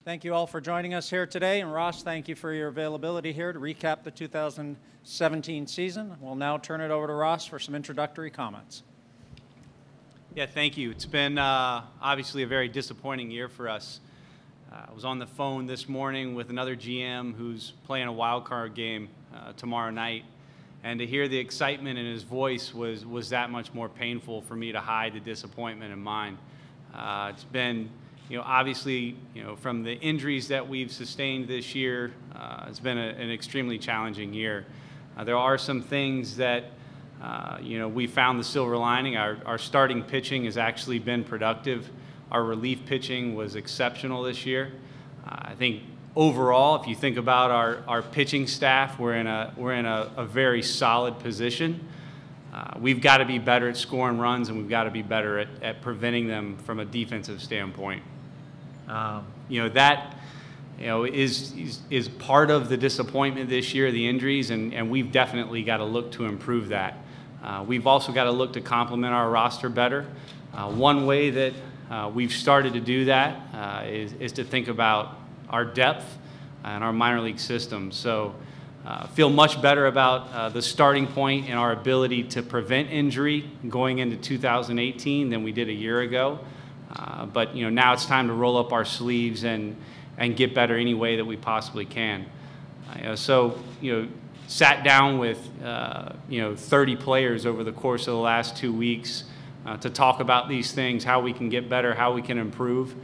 Thank you all for joining us here today. And Ross, thank you for your availability here to recap the 2017 season. We'll now turn it over to Ross for some introductory comments. Yeah, thank you. It's been obviously a very disappointing year for us. I was on the phone this morning with another GM who's playing a wild card game tomorrow night, and to hear the excitement in his voice was that much more painful for me to hide the disappointment in mine. It's been, obviously, from the injuries that we've sustained this year, it's been an extremely challenging year. There are some things that we found the silver lining. Our starting pitching has actually been productive. Our relief pitching was exceptional this year. I think overall, if you think about our pitching staff, we're in a very solid position. We've got to be better at scoring runs, and we've got to be better at preventing them from a defensive standpoint. That is part of the disappointment this year, the injuries, and we've definitely got to look to improve that. We've also got to look to complement our roster better. One way that we've started to do that is to think about our depth and our minor league system. So feel much better about the starting point and our ability to prevent injury going into 2018 than we did a year ago. But now it's time to roll up our sleeves and get better any way that we possibly can. Sat down with 30 players over the course of the last 2 weeks to talk about these things, how we can get better, how we can improve.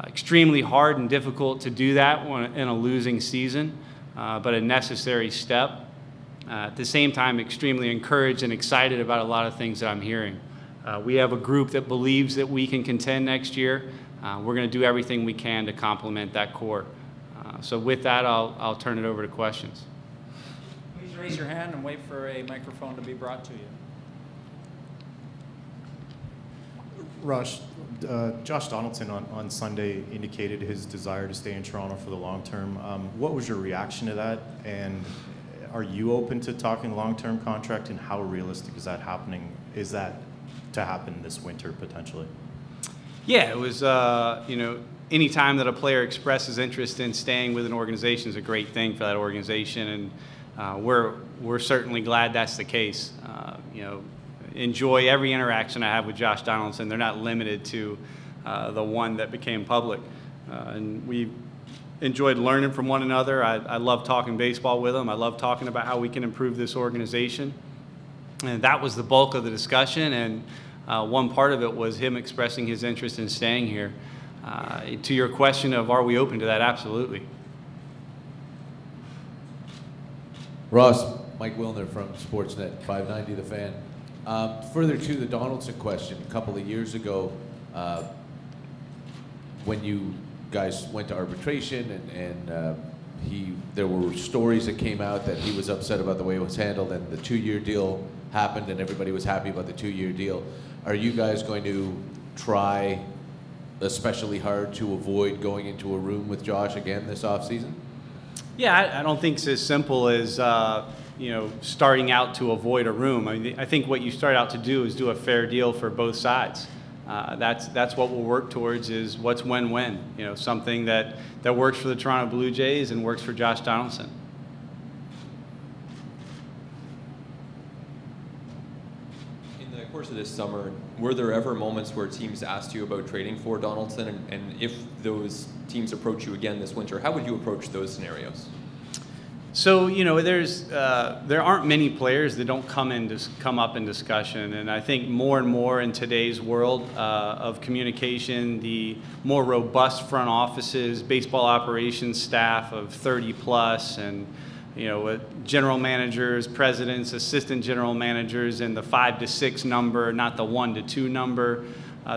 Extremely hard and difficult to do that in a losing season, but a necessary step. At the same time, extremely encouraged and excited about a lot of things that I'm hearing. We have a group that believes that we can contend next year. We're going to do everything we can to complement that core. So with that, I'll turn it over to questions. Please raise your hand and wait for a microphone to be brought to you. Rush, Josh Donaldson on Sunday indicated his desire to stay in Toronto for the long term. What was your reaction to that? And are you open to talking long-term contract, and how realistic is that happening? Is that to happen this winter potentially? Yeah, it was, any time that a player expresses interest in staying with an organization is a great thing for that organization, and we're certainly glad that's the case. Enjoy every interaction I have with Josh Donaldson. They're not limited to the one that became public. And we enjoyed learning from one another. I love talking baseball with him. I love talking about how we can improve this organization. And that was the bulk of the discussion, and one part of it was him expressing his interest in staying here. To your question of are we open to that, absolutely. Ross, Mike Wilner from Sportsnet 590 The Fan. Further to the Donaldson question, a couple of years ago, when you guys went to arbitration and there were stories that came out that he was upset about the way it was handled, and the 2-year deal happened and everybody was happy about the 2-year deal. Are you guys going to try especially hard to avoid going into a room with Josh again this offseason? Yeah, I don't think it's as simple as starting out to avoid a room. I think what you start out to do is do a fair deal for both sides. That's what we'll work towards, is what's win-win. Something that works for the Toronto Blue Jays and works for Josh Donaldson. In the course of this summer, were there ever moments where teams asked you about trading for Donaldson, and if those teams approach you again this winter, how would you approach those scenarios? So there aren't many players that don't come up in discussion, and I think more and more in today's world of communication, the more robust front offices, baseball operations staff of 30 plus, and general managers, presidents, assistant general managers in the 5 to 6 number, not the 1 to 2 number.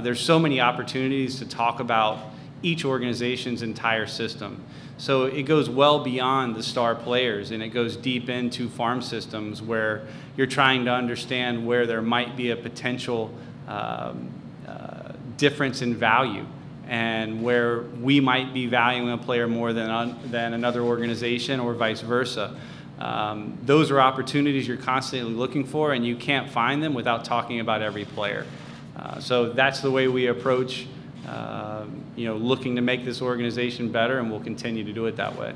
There's so many opportunities to talk about each organization's entire system. So it goes well beyond the star players, and it goes deep into farm systems where you're trying to understand where there might be a potential difference in value, and where we might be valuing a player more than another organization, or vice versa. Those are opportunities you're constantly looking for, and you can't find them without talking about every player. So that's the way we approach looking to make this organization better, and we'll continue to do it that way.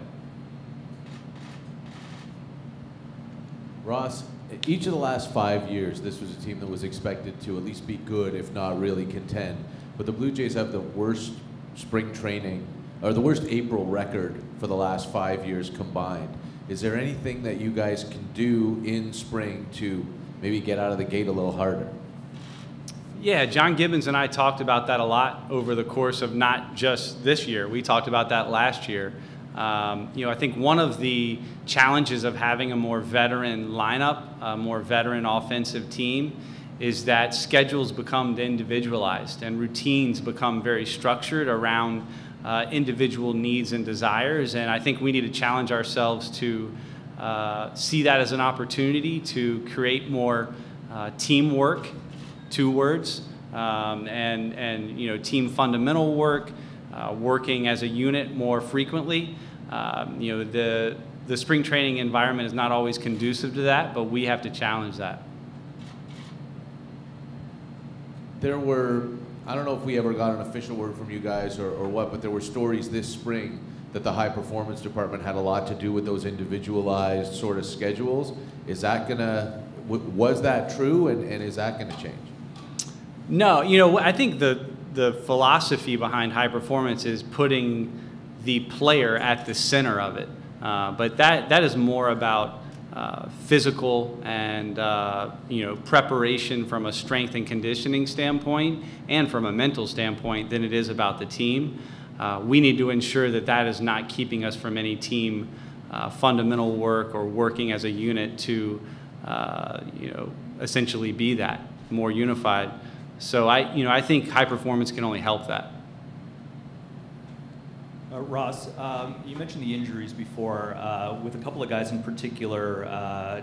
Ross, each of the last 5 years, this was a team that was expected to at least be good, if not really contend. But the Blue Jays have the worst spring training, or the worst April record for the last 5 years combined. Is there anything that you guys can do in spring to maybe get out of the gate a little harder? Yeah, John Gibbons and I talked about that a lot over the course of not just this year. We talked about that last year. I think one of the challenges of having a more veteran lineup, a more veteran offensive team, is that schedules become individualized and routines become very structured around individual needs and desires. And I think we need to challenge ourselves to see that as an opportunity to create more teamwork, 2 words, and team fundamental work, working as a unit more frequently. The spring training environment is not always conducive to that, but we have to challenge that. There were, I don't know if we ever got an official word from you guys or what, but there were stories this spring that the high performance department had a lot to do with those individualized sort of schedules. Is that was that true, and is that gonna change? No, I think the philosophy behind high performance is putting the player at the center of it. But that is more about physical and preparation from a strength and conditioning standpoint and from a mental standpoint than it is about the team. We need to ensure that that is not keeping us from any team fundamental work or working as a unit to essentially be that more unified. So I think high performance can only help that. Ross, you mentioned the injuries before, with a couple of guys in particular,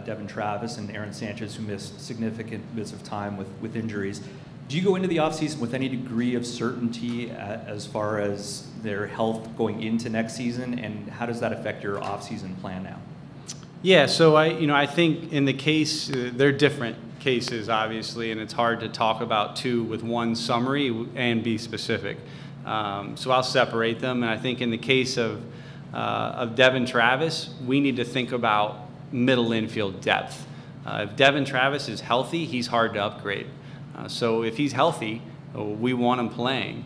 Devin Travis and Aaron Sanchez, who missed significant bits of time with injuries. Do you go into the offseason with any degree of certainty as far as their health going into next season, and how does that affect your offseason plan now? Yeah, so I think in the case, they're different cases, obviously, and it's hard to talk about 2 with one summary and be specific. So I'll separate them, and I think in the case of Devin Travis, we need to think about middle infield depth. If Devin Travis is healthy, he's hard to upgrade. So if he's healthy, we want him playing.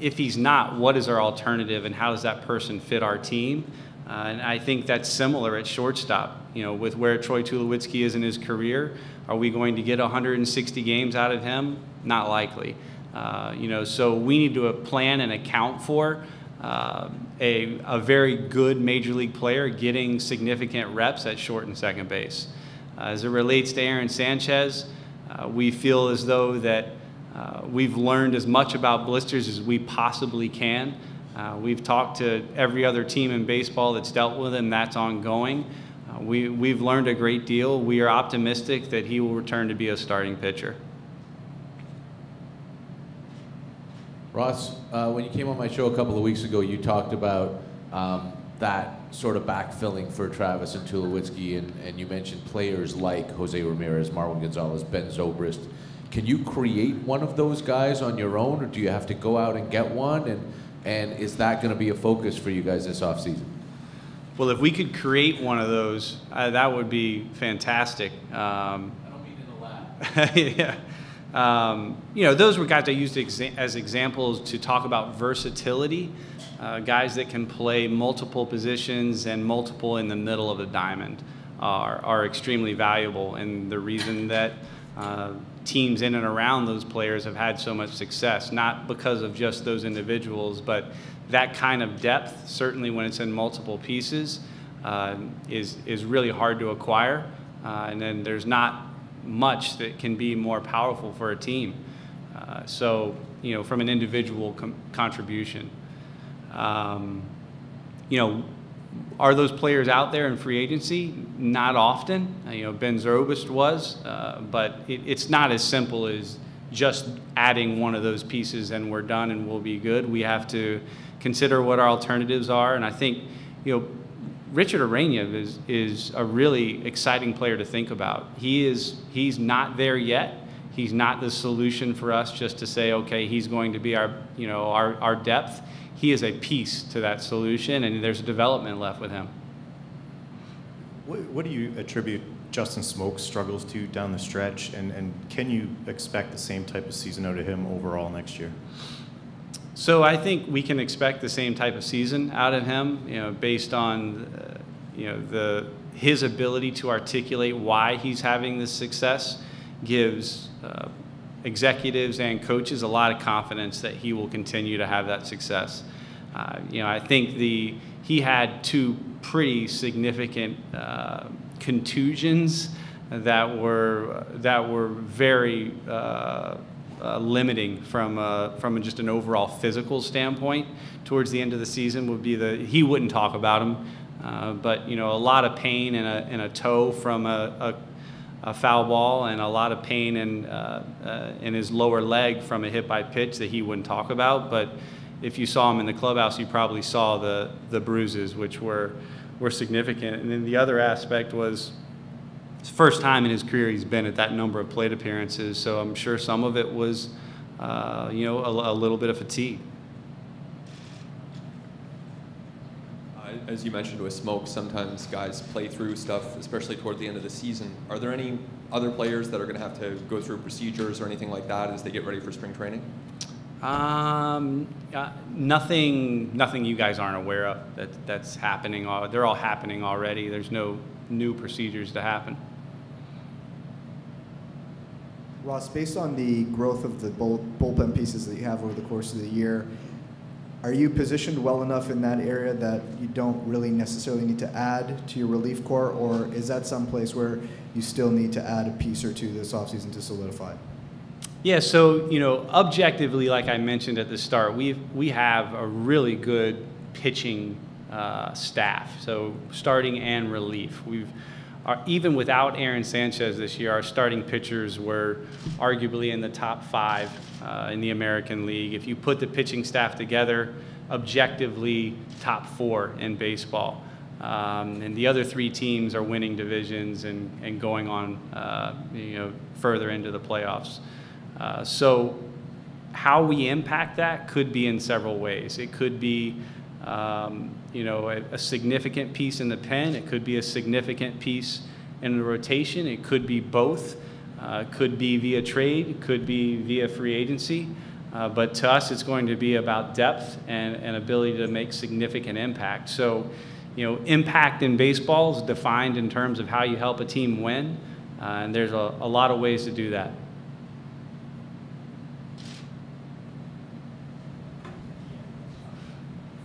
If he's not, what is our alternative, and how does that person fit our team? And I think that's similar at shortstop. With where Troy Tulowitzki is in his career, are we going to get 160 games out of him? Not likely. So we need to plan and account for a very good major league player getting significant reps at short and second base. As it relates to Aaron Sanchez, we feel as though that we've learned as much about blisters as we possibly can. We've talked to every other team in baseball that's dealt with him. That's ongoing. We've learned a great deal. We are optimistic that he will return to be a starting pitcher. Ross, when you came on my show a couple of weeks ago, you talked about that sort of backfilling for Travis and Tulowitzki, and you mentioned players like Jose Ramirez, Marwin Gonzalez, Ben Zobrist. Can you create one of those guys on your own, or do you have to go out and get one? And is that going to be a focus for you guys this offseason? Well, if we could create one of those, that would be fantastic. I don't mean in the lab. Yeah. Those were guys I used as examples to talk about versatility, guys that can play multiple positions and multiple in the middle of the diamond are extremely valuable, and the reason that teams in and around those players have had so much success, not because of just those individuals, but that kind of depth, certainly when it's in multiple pieces, is really hard to acquire, and then there's not much that can be more powerful for a team. From an individual contribution. Are those players out there in free agency? Not often. Ben Zobrist was, but it's not as simple as just adding one of those pieces and we're done and we'll be good. We have to consider what our alternatives are, and I think, Richard Arena is a really exciting player to think about. He's not there yet. He's not the solution for us just to say, okay, he's going to be our, our depth. He is a piece to that solution, and there's development left with him. What do you attribute Justin Smoke's struggles to down the stretch, and can you expect the same type of season out of him overall next year? So I think we can expect the same type of season out of him, based on, his ability to articulate why he's having this success gives executives and coaches a lot of confidence that he will continue to have that success. I think he had 2 pretty significant contusions that were very limiting from just an overall physical standpoint. Towards the end of the season would be he wouldn't talk about them, but a lot of pain in a toe from a foul ball, and a lot of pain in his lower leg from a hit by pitch that he wouldn't talk about. But if you saw him in the clubhouse, you probably saw the bruises, which were significant. And then the other aspect was it's the first time in his career he's been at that number of plate appearances, so I'm sure some of it was, a little bit of fatigue. As you mentioned with Smoke, sometimes guys play through stuff, especially toward the end of the season. Are there any other players that are going to have to go through procedures or anything like that as they get ready for spring training? Nothing you guys aren't aware of that's happening. They're all happening already. There's no new procedures to happen. Ross, based on the growth of the bullpen pieces that you have over the course of the year, are you positioned well enough in that area that you don't really necessarily need to add to your relief corps, or is that someplace where you still need to add a piece or two this offseason to solidify? Yeah, so objectively, like I mentioned at the start, we have a really good pitching staff. So starting and relief, even without Aaron Sanchez this year, our starting pitchers were arguably in the top 5 in the American League. If you put the pitching staff together, objectively top 4 in baseball. And the other 3 teams are winning divisions and going on, further into the playoffs. So how we impact that could be in several ways. It could be, a significant piece in the pen. It could be a significant piece in the rotation. It could be both. Could be via trade. Could be via free agency. But to us, it's going to be about depth and ability to make significant impact. So, impact in baseball is defined in terms of how you help a team win. And there's a lot of ways to do that.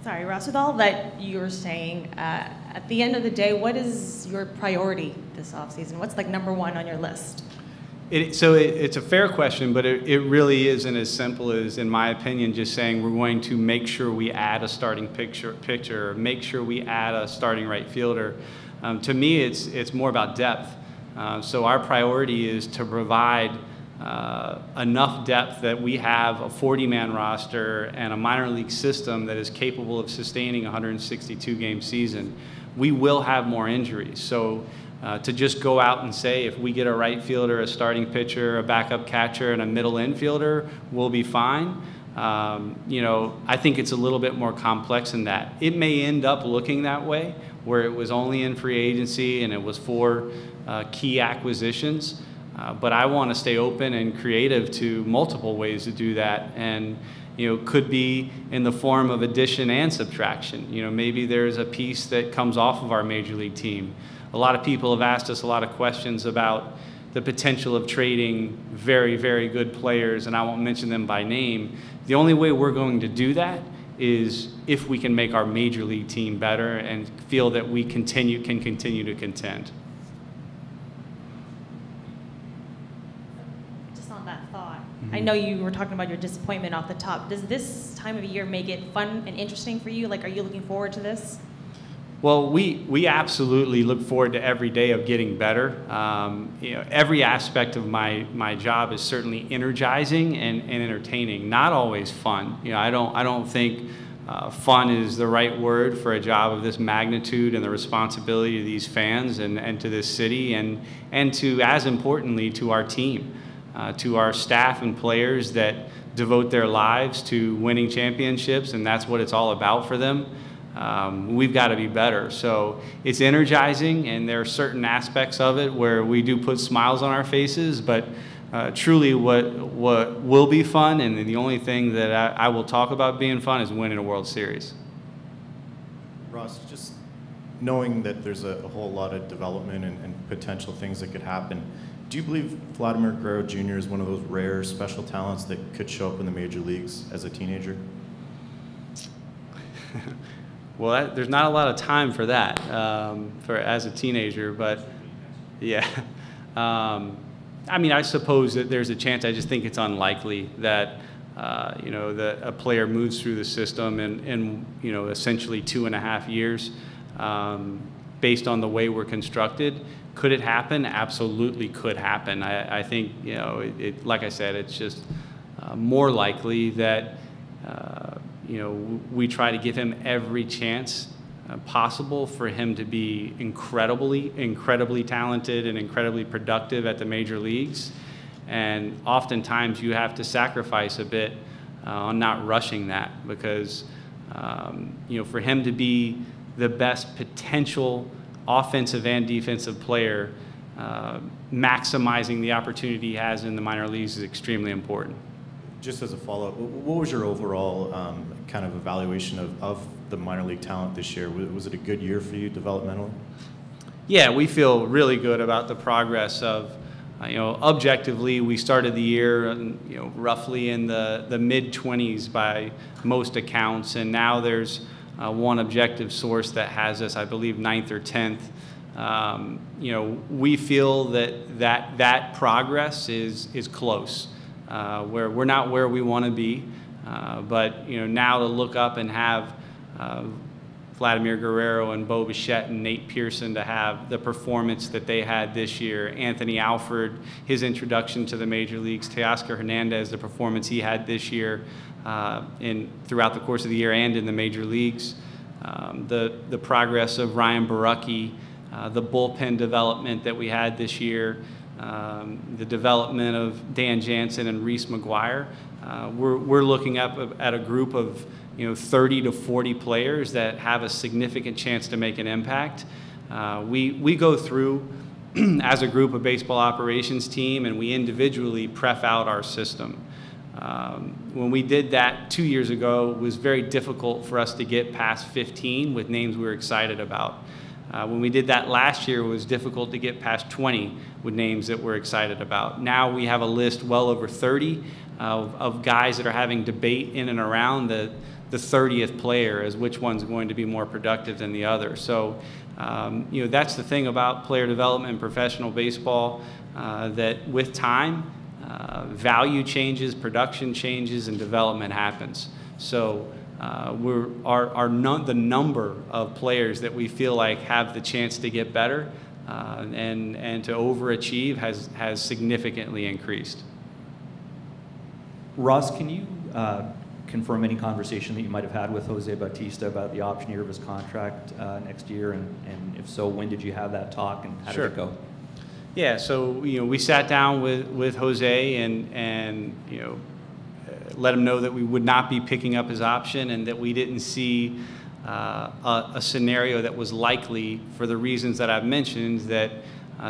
Sorry, Ross, with all that you were saying, at the end of the day, what is your priority this offseason? What's number 1 on your list? It's a fair question, but it really isn't as simple as, in my opinion, just saying we're going to make sure we add a starting pitcher, or make sure we add a starting right fielder. To me, it's more about depth. So our priority is to provide enough depth that we have a 40-man roster and a minor league system that is capable of sustaining a 162-game season. We will have more injuries. So to just go out and say if we get a right fielder, a starting pitcher, a backup catcher, and a middle infielder, we'll be fine. I think it's a little bit more complex than that. It may end up looking that way, where it was only in free agency and it was for key acquisitions. But I want to stay open and creative to multiple ways to do that, and could be in the form of addition and subtraction. Maybe there's a piece that comes off of our major league team. A lot of people have asked us a lot of questions about the potential of trading very, very good players, and I won't mention them by name. The only way we're going to do that is if we can make our major league team better and feel that we can continue to contend. I know you were talking about your disappointment off the top. Does this time of year make it fun and interesting for you? Are you looking forward to this? Well, we absolutely look forward to every day of getting better. Every aspect of my job is certainly energizing and entertaining. Not always fun. I don't think fun is the right word for a job of this magnitude and the responsibility to these fans and to this city and to, as importantly, to our team. to our staff and players that devote their lives to winning championships, and that's what it's all about for them. We've got to be better. So it's energizing, and there are certain aspects of it where we do put smiles on our faces, but truly what will be fun, and the only thing that I will talk about being fun, is winning a World Series. Ross, just knowing that there's a whole lot of development and potential things that could happen, do you believe Vladimir Guerrero Jr. is one of those rare special talents that could show up in the major leagues as a teenager? Well, there's not a lot of time for that as a teenager, but yeah. I mean, I suppose that there's a chance. I just think it's unlikely that that a player moves through the system in essentially 2.5 years, based on the way we're constructed. Could it happen? Absolutely could happen. I think like I said, it's just more likely that we try to give him every chance possible for him to be incredibly talented and incredibly productive at the major leagues. And oftentimes you have to sacrifice a bit on not rushing that, because for him to be the best potential offensive and defensive player, maximizing the opportunity he has in the minor leagues is extremely important. Just as a follow-up, what was your overall kind of evaluation of the minor league talent this year? Was it a good year for you developmentally? Yeah, we feel really good about the progress of, objectively, we started the year, roughly in the mid-20s by most accounts, and now there's one objective source that has us, I believe, 9th or 10th. We feel that progress is close. Where we're not where we want to be, but now to look up and have Vladimir Guerrero and Bo Bichette and Nate Pearson to have the performance that they had this year, Anthony Alford, his introduction to the major leagues, Teoscar Hernandez, the performance he had this year throughout the course of the year and in the major leagues, the progress of Ryan Borucki, the bullpen development that we had this year, the development of Dan Jansen and Reese McGuire. We're looking up at a group of 30 to 40 players that have a significant chance to make an impact. We go through as a group of baseball operations team, and we individually prep out our system. When we did that 2 years ago, it was very difficult for us to get past 15 with names we were excited about. When we did that last year, it was difficult to get past 20 with names that we're excited about. Now we have a list well over 30 of guys that are having debate in and around the 30th player as which one's going to be more productive than the other. So, that's the thing about player development in professional baseball, that with time, value changes, production changes, and development happens. So the number of players that we feel like have the chance to get better and to overachieve has significantly increased. Ross, can you confirm any conversation that you might have had with Jose Bautista about the option year of his contract next year, and if so, when did you have that talk, and how did it go? Yeah, so we sat down with Jose and let him know that we would not be picking up his option, and that we didn't see a scenario that was likely, for the reasons that I've mentioned, that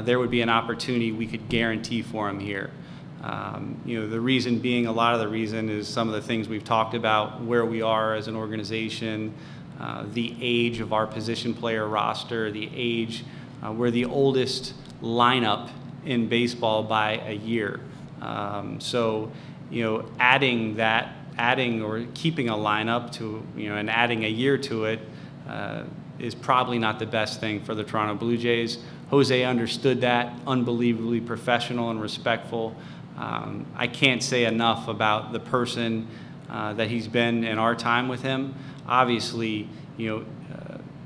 there would be an opportunity we could guarantee for him here. The reason being, a lot of the reason is some of the things we've talked about, where we are as an organization, the age of our position player roster, the age, we're the oldest lineup in baseball by a year. So, adding or keeping a lineup to, and adding a year to it is probably not the best thing for the Toronto Blue Jays. Jose understood that, unbelievably professional and respectful. I can't say enough about the person that he's been in our time with him. Obviously,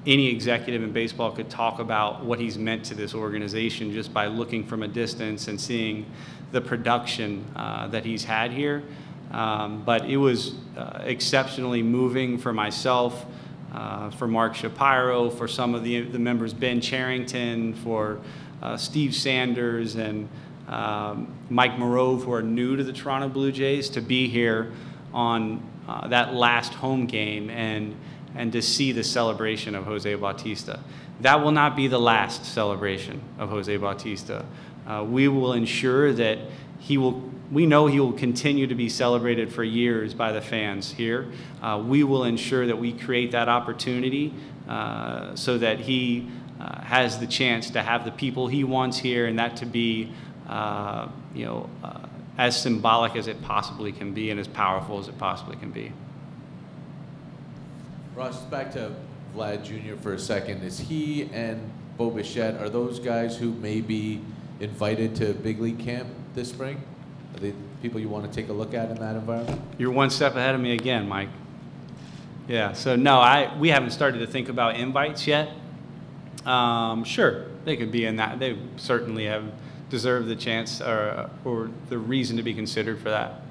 any executive in baseball could talk about what he's meant to this organization just by looking from a distance and seeing the production that he's had here. But it was exceptionally moving for myself, for Mark Shapiro, for some of the members, Ben Charrington, for Steve Sanders, and Mike Morove, who are new to the Toronto Blue Jays, to be here on that last home game and to see the celebration of Jose Bautista. That will not be the last celebration of Jose Bautista. We will ensure that we know he will continue to be celebrated for years by the fans here. We will ensure that we create that opportunity so that he has the chance to have the people he wants here, and that to be, as symbolic as it possibly can be and as powerful as it possibly can be. Ross, back to Vlad Jr. for a second. Is he and Bo Bichette, are those guys who may be invited to big league camp this spring? Are they people you want to take a look at in that environment? You're one step ahead of me again, Mike. Yeah, so no, we haven't started to think about invites yet. Sure, they could be in that. They certainly have deserved the chance or the reason to be considered for that.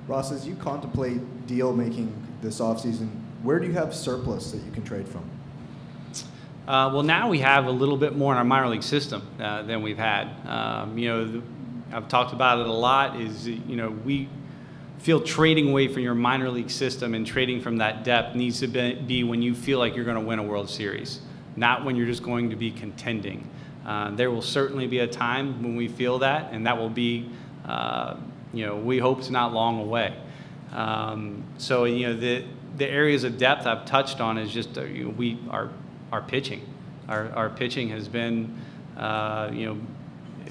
Ross, as you contemplate deal making this offseason, where do you have surplus that you can trade from? Well, now we have a little bit more in our minor league system than we've had. I've talked about it a lot, we feel trading away from your minor league system and trading from that depth needs to be when you feel like you're going to win a World Series, not when you're just going to be contending. There will certainly be a time when we feel that, and that will be, we hope it's not long away. So, the areas of depth I've touched on is just, our pitching. Our pitching has been,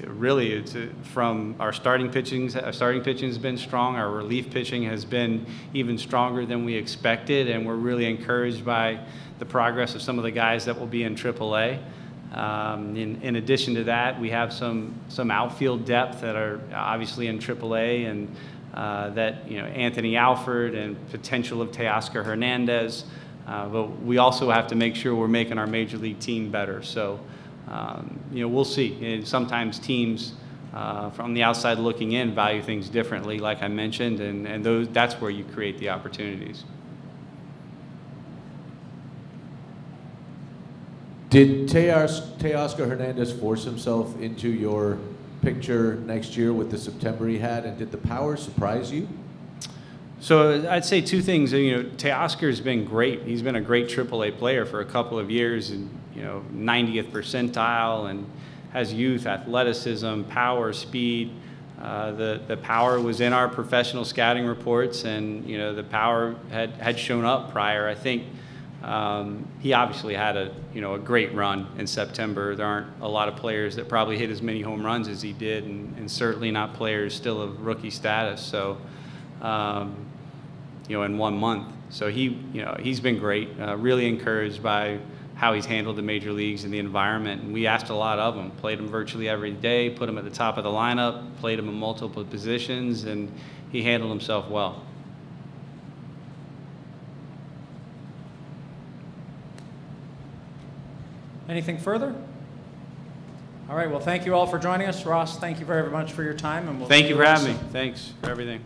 really, it's from our starting pitching has been strong. Our relief pitching has been even stronger than we expected, and we're really encouraged by the progress of some of the guys that will be in AAA. In addition to that, we have some outfield depth that are obviously in AAA, and that Anthony Alford and potential of Teoscar Hernandez. But we also have to make sure we're making our major league team better. So, we'll see. And sometimes teams from the outside looking in value things differently, like I mentioned, and that's where you create the opportunities. Did Teoscar Hernandez force himself into your picture next year with the September he had, and did the power surprise you? So I'd say two things. Teoscar's been great. He's been a great AAA player for a couple of years, and 90th percentile, and has youth, athleticism, power, speed. The power was in our professional scouting reports, and the power had shown up prior. I think he obviously had a great run in September. There aren't a lot of players that probably hit as many home runs as he did, and certainly not players still of rookie status. So. In 1 month. So he's been great, really encouraged by how he's handled the major leagues and the environment. And we asked a lot of him, played him virtually every day, put him at the top of the lineup, played him in multiple positions, and he handled himself well. Anything further? All right, well, thank you all for joining us. Ross, thank you very much for your time. And we'll thank you for having me. Thanks for everything.